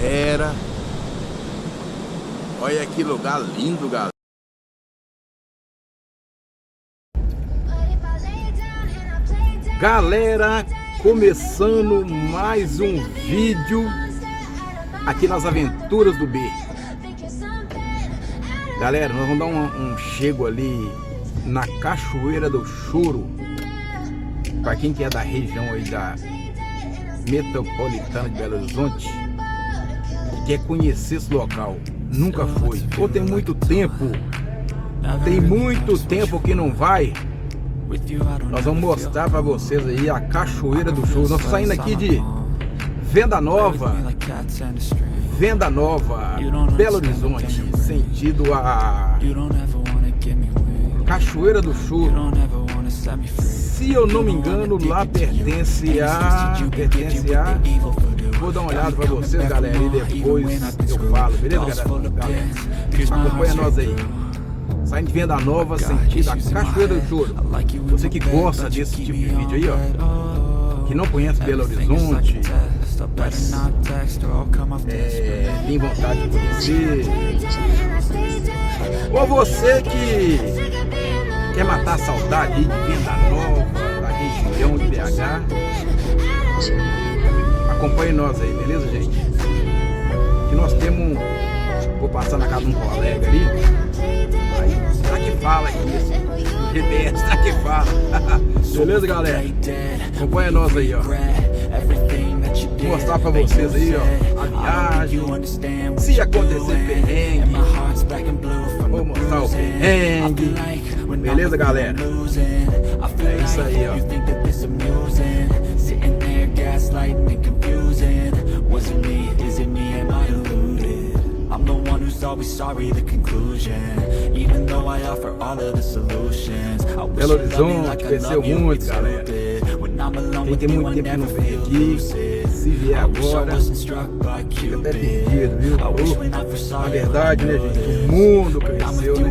cachoeira. Olha que lugar lindo, galera. Galera, começando mais um vídeo aqui nas aventuras do B. Galera, nós vamos dar um chego ali na cachoeira do Choro. Para quem que é da região aí da metropolitana de Belo Horizonte, quer conhecer esse local, nunca foi, ou tem muito tempo que não vai, nós vamos mostrar para vocês aí a cachoeira do Choro. Nós saindo aqui de Venda Nova, Belo Horizonte, sentido a cachoeira do Choro. Se eu não me engano, lá pertence a... Vou dar uma olhada pra vocês, galera, e depois eu falo, beleza, galera? Acompanha nós aí. Saindo de Venda Nova, sentido a cachoeira do Choro. Você que gosta desse tipo de vídeo aí, ó, que não conhece Belo Horizonte, mas tem vontade de conhecer, ou você que quer matar a saudade aí de Venda Nova, da região de BH, acompanhe nós aí, beleza, gente? Que nós temos vou passar na casa de um colega ali, aí, será que fala aqui no GPS, será que fala? Beleza, galera? Acompanha nós aí, ó. Vou mostrar pra vocês aí, ó, a viagem, se acontecer perrengue, vou mostrar o perrengue, beleza, galera? É isso aí, ó. I'm the one who's always sorry, the conclusion. Even though I offer all of the solutions. Belo Horizonte cresceu muito, galera. Quem tem muito tempo que não vem aqui, se vier agora, fica até perdido, viu? Na verdade, né, gente, o mundo cresceu, né?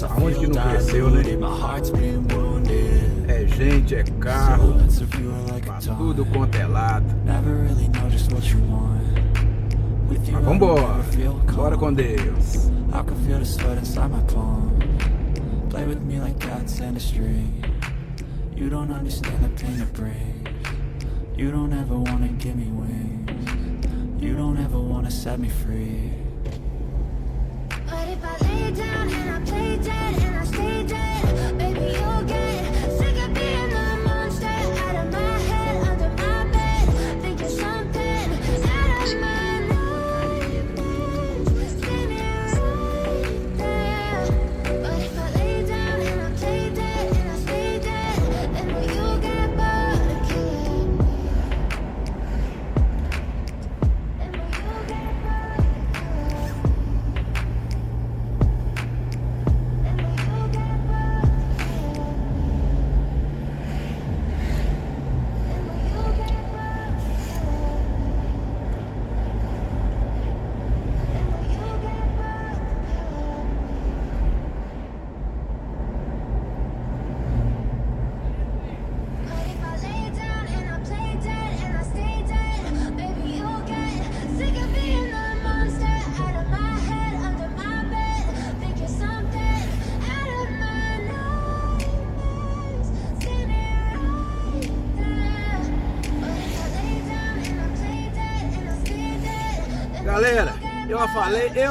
Aonde que não cresceu, né? É gente, é carro, pra tudo quanto é lado. Mas vambora, bora com Deus. I can feel the sweat inside my palm. Play with me like cats and a string. You don't understand the pain it brings. You don't ever wanna give me wings. You don't ever wanna set me free. But if I lay down and I play dead and I stay dead, baby you'll get sick of being the monster out of my head, under my bed, thinking something out of my. Galera, eu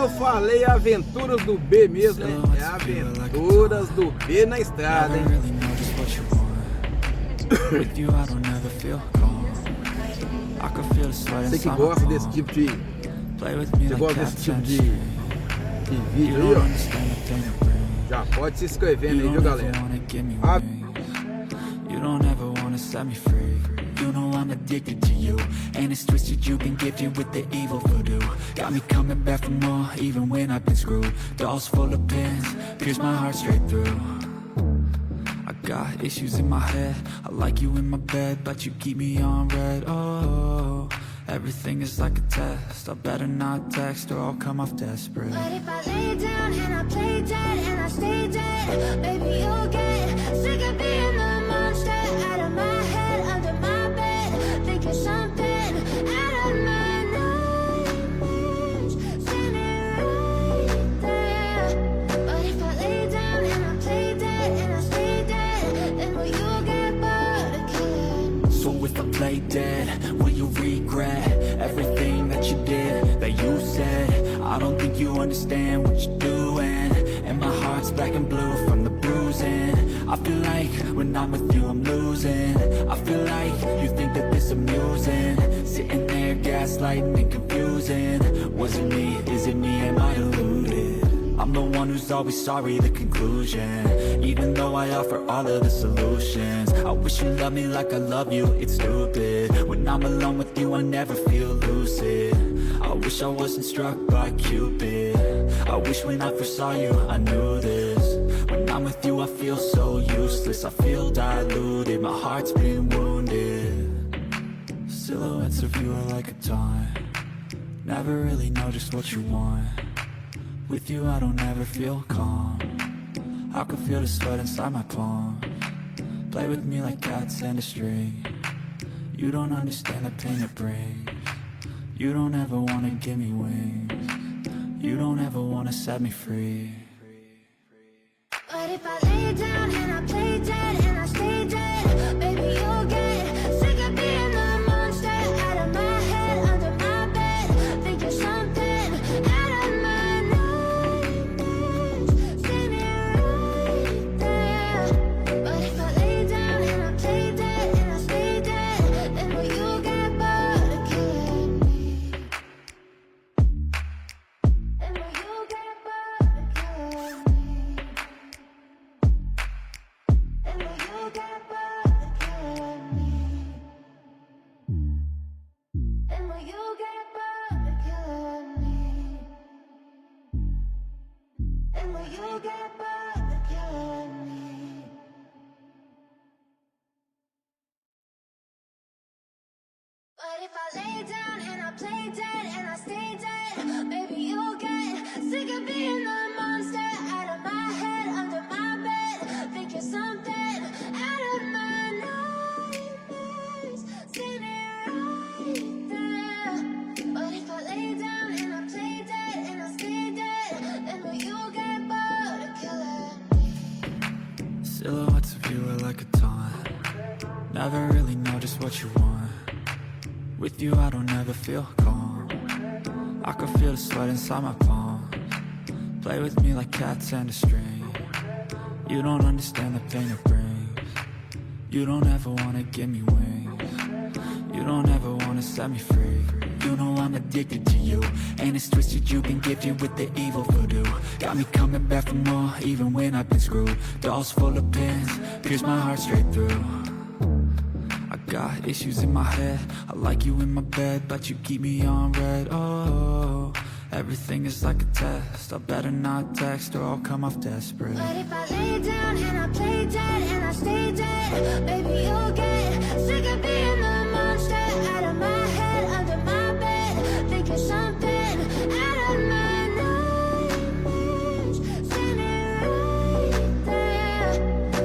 falei aventuras do B mesmo, né? É aventuras do B na estrada, hein? Você que gosta desse tipo de... Você gosta desse tipo de vídeo aí, ó? Já pode se inscrevendo aí, viu, galera? You know I'm addicted to you, and it's twisted, you've been gifted with the evil voodoo. Got me coming back for more, even when I've been screwed. Dolls full of pins, pierce my heart straight through. I got issues in my head, I like you in my bed, but you keep me on red. Oh, everything is like a test, I better not text or I'll come off desperate. But if I lay down and I play dead and I stay dead, baby you'll get sick of being the monster out of my head, under my bed, thinking something out of my nose. if I play dead, will you regret everything that you did, that you said? I don't think you understand what you're doing, and my heart's black and blue from the bruising. I feel like when I'm with you I'm losing. I feel like you think that this amusing, sitting there gaslighting and confusing. Was it me? Is it me? Am I deluded? I'm the one who's always sorry, the conclusion. Even though I offer all of the solutions, I wish you loved me like I love you, it's stupid. When I'm alone with you I never feel lucid. I wish I wasn't struck by Cupid. I wish when I first saw you I knew this. When I'm with you I feel so useless, I feel diluted, my heart's been wounded. Silhouettes of you are like a taunt, never really know just what you want. With you I don't ever feel calm, I can feel the sweat inside my palm. Play with me like cats and a string, you don't understand the pain it brings. You don't ever wanna give me wings, you don't ever wanna set me free. But if I lay down and I play dead and I stay dead, baby you'll get sick of being the monster out of my head, under my bed, thinking something out of my nightmares. See me right there. But if I lay down and I play dead and I stay dead, then will you get bored of killing me? And will you get bored of killing me? And will you get bored of killing me? And will you get bored of killing me? And will you get bored of killing me? But if I lay down and I play dead and I stay dead, baby you'll get sick of being the monster out of my head, under my bed, thinking something out of my nightmares. See me right there. But if I lay down and I play dead and I stay dead, then will you get bored of killing me? Silhouettes of you are like a taunt, never really know just what you want. With you I don't ever feel calm, I can feel the sweat inside my palm. Play with me like cats and a string, you don't understand the pain it brings. You don't ever wanna give me wings, you don't ever wanna set me free. You know I'm addicted to you, and it's twisted, you've been gifted with the evil voodoo. Got me coming back for more, even when I've been screwed. Dolls full of pins, pierce my heart straight through. I got issues in my head, I like you in my bed, but you keep me on red. Oh, everything is like a test, I better not text or I'll come off desperate. But if I lay down and I play dead and I stay dead, baby you'll get sick of being the monster out of my head, under my bed, thinking something out of my nightmares. See me right there.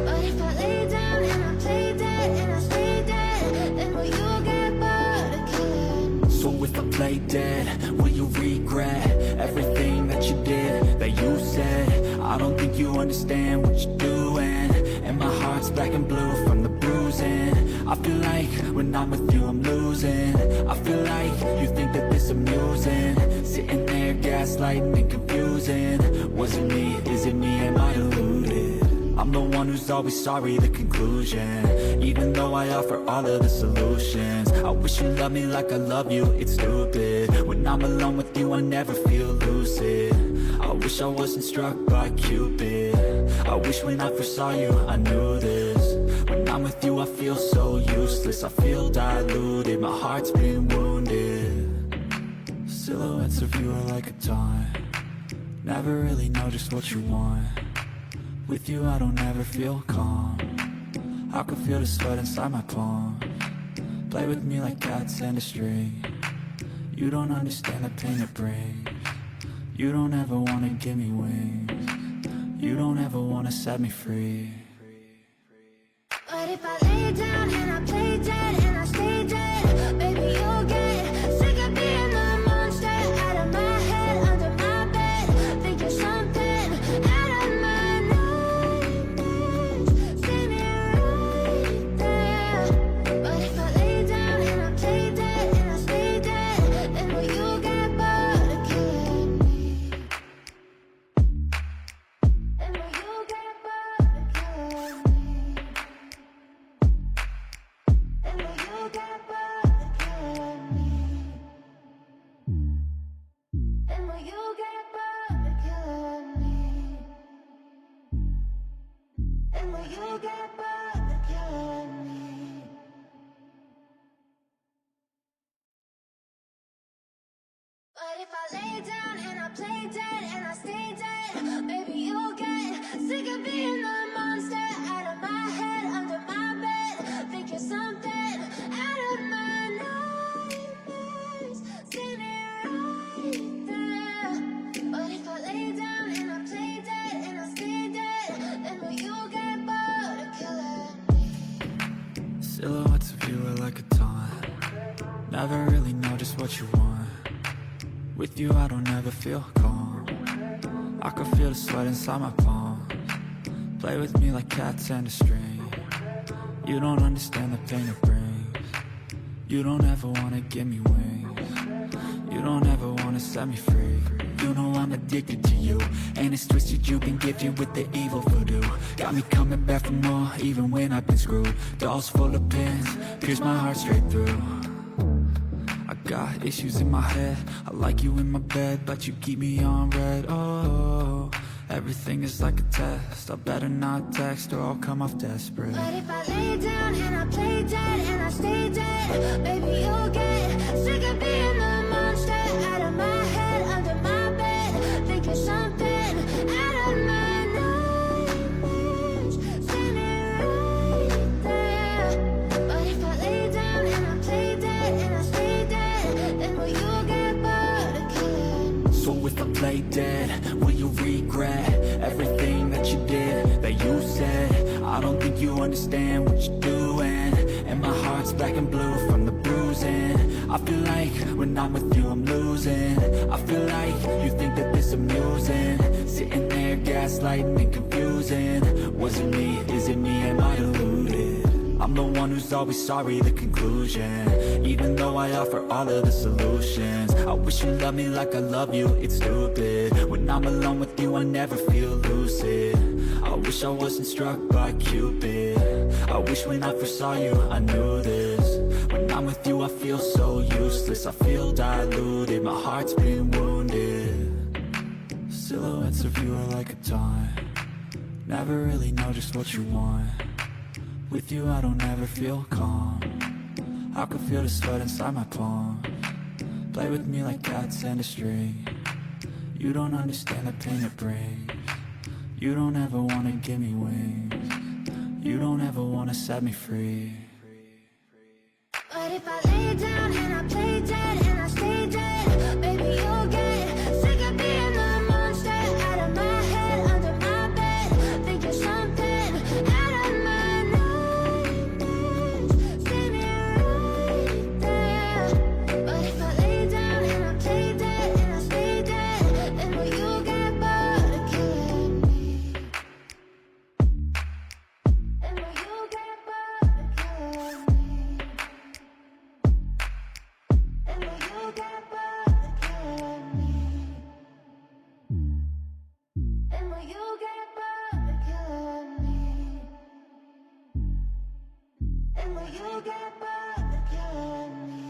But if I lay down and I play dead and I stay dead, then will you get bored of killing me? So if I play dead, will you regret everything that you did, that you said? I don't think you understand what you're doing, and my heart's black and blue from the bruising. I feel like when I'm with you I'm losing. I feel like you think that this amusing, sitting there gaslighting and confusing. Was it me? Is it me? Am I deluded? I'm the one who's always sorry, the conclusion. Even though I offer all of the solutions, I wish you loved me like I love you, it's stupid. When I'm alone with you I never feel lucid. I wish I wasn't struck by Cupid. I wish when I first saw you I knew this. When I'm with you I feel so useless, I feel diluted, my heart's been wounded. Silhouettes of you are like a taunt, never really know just what you want. With you I don't ever feel calm, I can feel the sweat inside my palm. Play with me like cats and a string, you don't understand the pain it brings. You don't ever wanna give me wings, you don't ever wanna set me free. But if I lay down and I play dead and I stay dead, baby you'll get sick of being the monster out of my head, under my bed, thinking something out of my nightmares. See me right there. But if I lay if I lay down and I play dead and I stay dead, maybe you'll get sick of being the monster out of my head, under my bed. Think you're something out of my nightmares, standing right there. But if I lay down and I play dead and I stay dead, then will you get bored of killing me? Silhouettes of you are like a taunt. Never really know just what you want. With you I don't ever feel calm. I can feel the sweat inside my palms. Play with me like cats and a string. You don't understand the pain it brings. You don't ever wanna give me wings. You don't ever wanna set me free. You know I'm addicted to you, and it's twisted you've been gifted with the evil voodoo. Got me coming back for more, even when I've been screwed. Dolls full of pins, pierce my heart straight through. I got issues in my head, I like you in my bed, but you keep me on red. Oh, everything is like a test. I better not text or I'll come off desperate. But if I lay down and I play dead and I stay dead, maybe you'll get sick of being the monster out of my head, under my bed. Think you're something out of my nightmares, standing right there. But if I lay down and I play dead and I stay dead, then will you get bored of killing me? So if I play dead, will you regret everything that you did, that you said? I don't think you understand what you're doing, and my heart's black and blue from the bruising. I feel like when I'm with you I'm losing. I feel like you think that this amusing, sitting there gaslighting and confusing. Was it me? Is it me? Am I deluded? I'm the one who's always sorry, the conclusion, even though I offer all of the solutions. I wish you loved me like I love you, it's stupid. When I'm alone with you I never feel lucid. I wish I wasn't struck by Cupid. I wish when I first saw you I knew this. When I'm with you I feel so useless, I feel diluted, my heart's been wounded. Silhouettes of you are like a taunt. Never really know just what you want. With you I don't ever feel calm. I can feel the sweat inside my palms. Play with me like cats and a string. You don't understand the pain it brings. You don't ever wanna give me wings. You don't ever wanna set me free. But if I lay down and I play dead and I stay dead, maybe you'll get sick of being the monster out of my head, under my bed. Think you're something out of my nightmares, standing right there. But if I lay down and I play dead and I stay dead, then will you get bored of killing me? Then will you get bored of killing me? And will you get bored of killing me? And will you get bored of killing me? And will you get bored of killing me?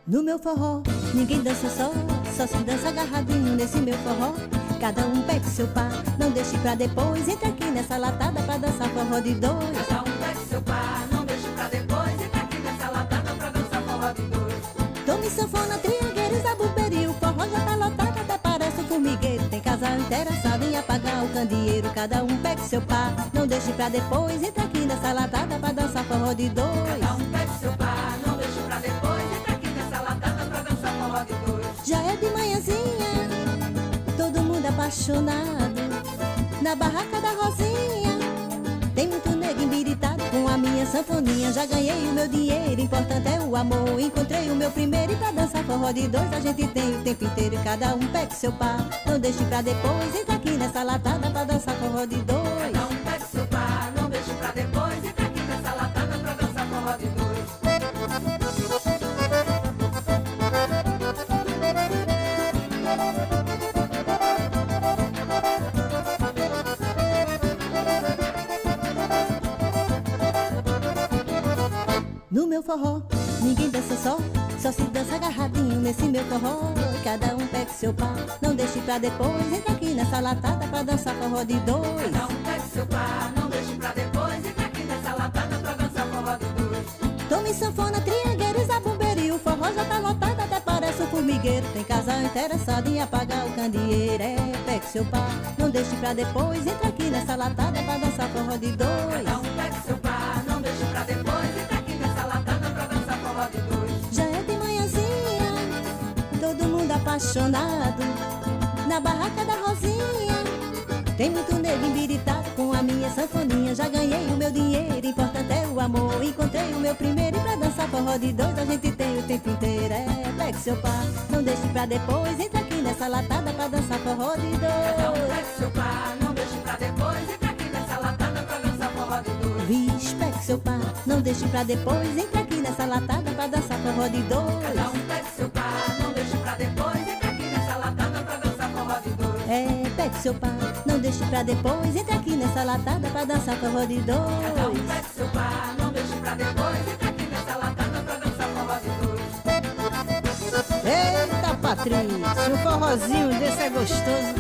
No meu forró, ninguém dança só se dança agarradinho nesse meu forró. Cada um pegue seu par, não deixe pra depois. Entra aqui nessa latada pra dançar forró de dois. Cada um pegue seu par, não deixe pra depois. Entra aqui nessa latada pra dançar forró de dois. Tome sanfona, triangueiro, zabubeiro. O forró já tá lotado, até parece um formigueiro. Tem casal interessado em apagar o candeeiro. Cada um pegue seu par, não deixe pra depois. Entra aqui nessa latada pra dançar forró de dois. Cada um pegue seu par, não deixe pra depois. Entra aqui nessa latada pra dançar forró de dois. Já é de manhãzinha, todo mundo apaixonado. Na barraca da Rosinha, tem muito nego embiritado com a minha sanfoninha. Já ganhei o meu dinheiro, importante é o amor. Encontrei o meu primeiro e pra dançar forró de dois a gente tem o tempo inteiro. Cada um pegue seu par, não deixe pra depois. Entra aqui nessa latada pra dançar forró de dois. Cada um pegue seu par, não deixe pra depois. Entra aqui nessa latada pra dançar forró de dois. No meu forró, ninguém dança só se dança agarradinho nesse meu forró. Cada um pegue seu par, não deixe pra depois. Entra aqui nessa latada pra dançar forró de dois. Cada um pegue seu par, não deixe pra depois. Entra aqui nessa latada pra dançar forró de dois. Tome sanfona, triangueiro, zabumbeiro. O forró já tá lotado, até parece um formigueiro. Tem casal interessado em apagar o candeeiro. É, pegue seu par, não deixe pra depois. Entra aqui nessa latada pra dançar forró de dois. Cada um pegue seu par, não deixe pra depois. Entra aqui nessa latada pra dançar forró de dois. Já é de manhãzinha, todo mundo apaixonado. Na barraca da Rosinha, tem muito nego embiritado com a minha sanfoninha. Já ganhei o meu dinheiro, importante é o amor. Encontrei o meu primeiro e pra dançar forró de dois a gente tem o tempo inteiro. É, pegue seu par, não deixe pra depois. Entra aqui nessa latada pra dançar forró de Cada um dois. pegue seu par, não deixe pra depois. Entra aqui nessa latada pra dançar forró de dois. Vixe, pegue seu par, não deixe pra depois. Entra aqui nessa latada pra dançar forró de Cada dois. um pegue seu par, não deixe pra depois. Entra aqui nessa latada pra dançar forró de dois. É, pegue seu par, não deixe pra depois. Entra aqui nessa latada pra dançar forró de Cada um dois. pegue seu par, não deixe pra depois. Entra aqui nessa latada pra dançar forró de dois. Eita, Patrícia, um forrozinho desse é gostoso.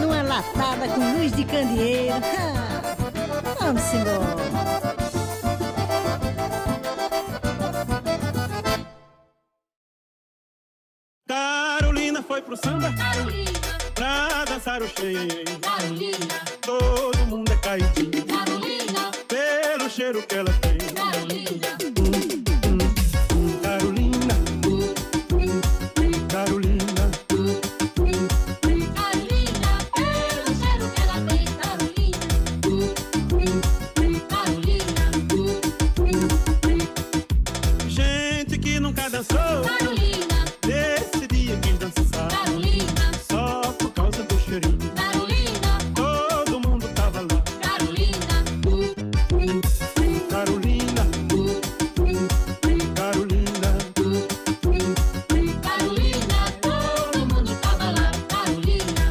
Numa latada com luz de candeeiro. Vamos embora. Carolina foi pro samba Carolina, pra dançar o xenhenhen. Carolina, Todo mundo é caidinho Carolina, pelo cheiro que ela tem. Carolina, Carolina, Carolina, Carolina, pelo cheiro que ela tem. Carolina, gente que nunca dançou, Carolina, nesse dia quis dançar, Carolina, só por causa do cheirinho. Carolina, Todo mundo tava lá. Carolina, Carolina, Carolina, Carolina, todo mundo tava lá. Carolina,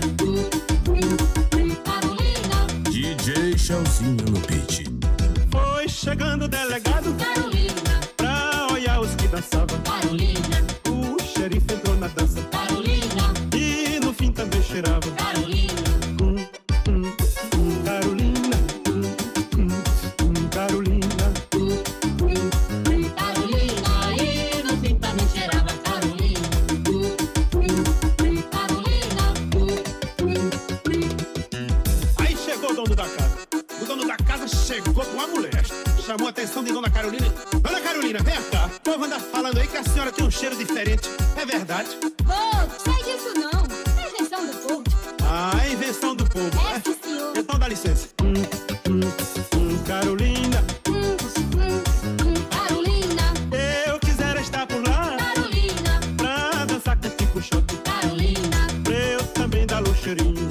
Carolina, DJ Chãozinho no beat. foi chegando o delegado Carolina, pra olhar os que dançavam. Carolina, O xerife entrou na dança Carolina, e no fim também cheirava. Carolina, Carolina, Carolina, Carolina, e no fim também cheirava. Carolina, Carolina, aí chegou o dono da casa. O dono da casa chegou com a mulher. Chamou a atenção de Dona Carolina. Dona Carolina, vem cá. O povo anda falando aí que a senhora tem um cheiro diferente. É verdade? Ô, sei disso não. É invenção do povo. A invenção do povo, É, né? sim, senhor. Então dá licença. Carolina, Carolina, eu quisera estar por lá Carolina, pra dançar com tipo choque. Carolina, Pra eu também dar o cheirinho.